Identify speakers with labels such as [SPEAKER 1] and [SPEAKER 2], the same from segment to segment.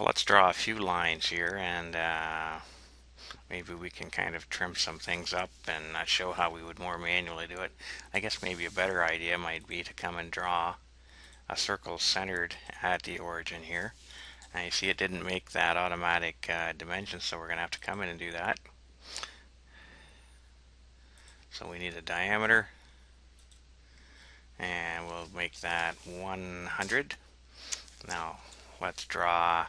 [SPEAKER 1] let's draw a few lines here, and maybe we can kind of trim some things up and show how we would more manually do it. I guess maybe a better idea might be to come and draw a circle centered at the origin here. And you see it didn't make that automatic dimension, so we're going to have to come in and do that. So we need a diameter, and we'll make that 100. Now let's draw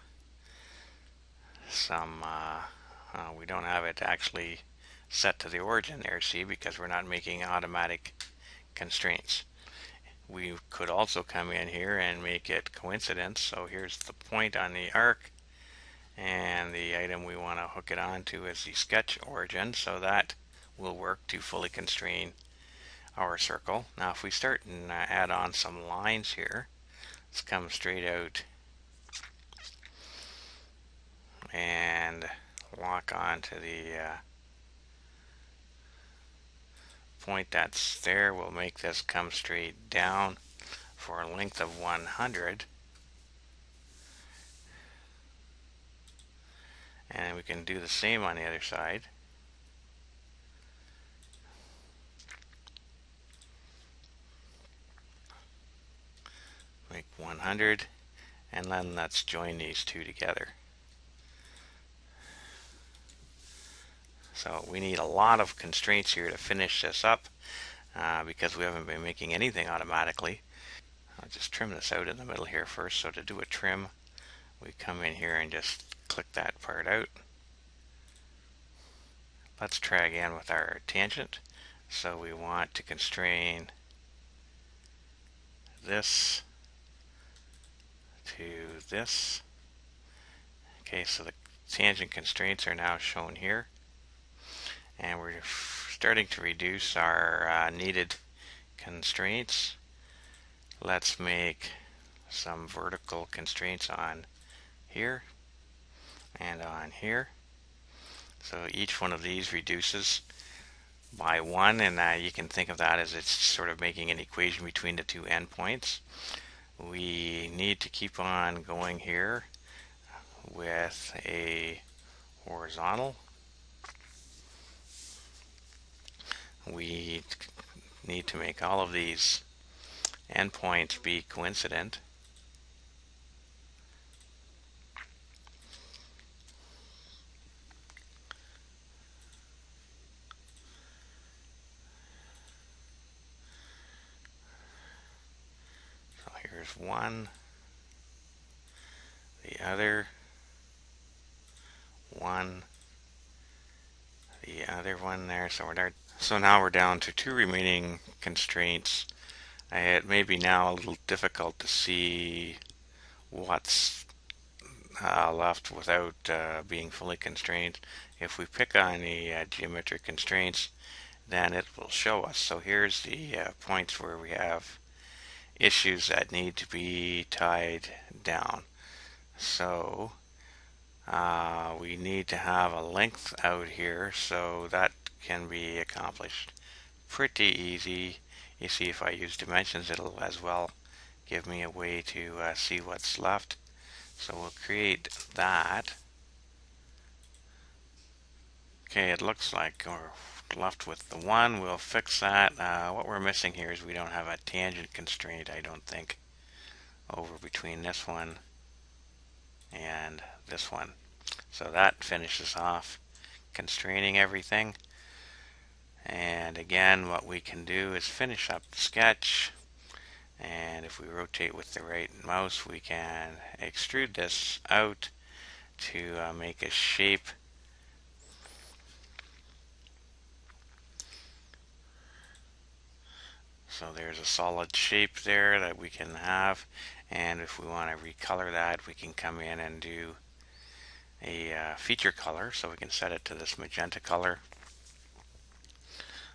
[SPEAKER 1] some, we don't have it actually set to the origin there, see, because we're not making automatic constraints. We could also come in here and make it coincidence. So here's the point on the arc, and the item we want to hook it onto is the sketch origin, so that will work to fully constrain our circle. Now if we start and add on some lines here, let's come straight out and lock onto the point that's there. We'll make this come straight down for a length of 100. And we can do the same on the other side. Make 100, and then let's join these two together. So we need a lot of constraints here to finish this up because we haven't been making anything automatically. I'll just trim this out in the middle here first. So to do a trim, we come in here and just click that part out. Let's try again with our tangent. So we want to constrain this to this. Okay, so the tangent constraints are now shown here, and we're starting to reduce our needed constraints. Let's make some vertical constraints on here and on here. So each one of these reduces by 1, and you can think of that as it's sort of making an equation between the two endpoints. We need to keep on going here with a horizontal. We need to make all of these endpoints be coincident. So here's one, the other, one, the other one there. So now we're down to 2 remaining constraints. It may be now a little difficult to see what's left without being fully constrained. If we pick on the geometric constraints, then it will show us. So here's the points where we have issues that need to be tied down. So we need to have a length out here, so that can be accomplished pretty easy. You see, if I use dimensions, it'll as well give me a way to see what's left. So we'll create that. Okay, it looks like we're left with the 1. We'll fix that. What we're missing here is we don't have a tangent constraint, I don't think, over between this one and this one. So that finishes off constraining everything. And again, what we can do is finish up the sketch, and if we rotate with the right mouse, we can extrude this out to make a shape. So there's a solid shape there that we can have, and if we want to recolor that, we can come in and do a feature color. So we can set it to this magenta color.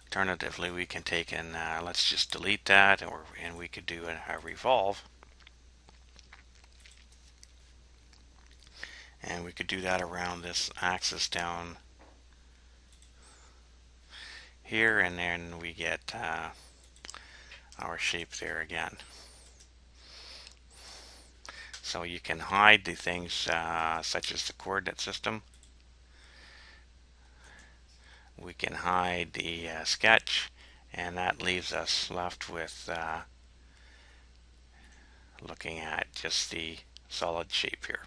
[SPEAKER 1] Alternatively, we can take and let's just delete that, and we could do a revolve, and we could do that around this axis down here, and then we get our shape there again. So you can hide the things such as the coordinate system. We can hide the sketch, and that leaves us left with looking at just the solid shape here.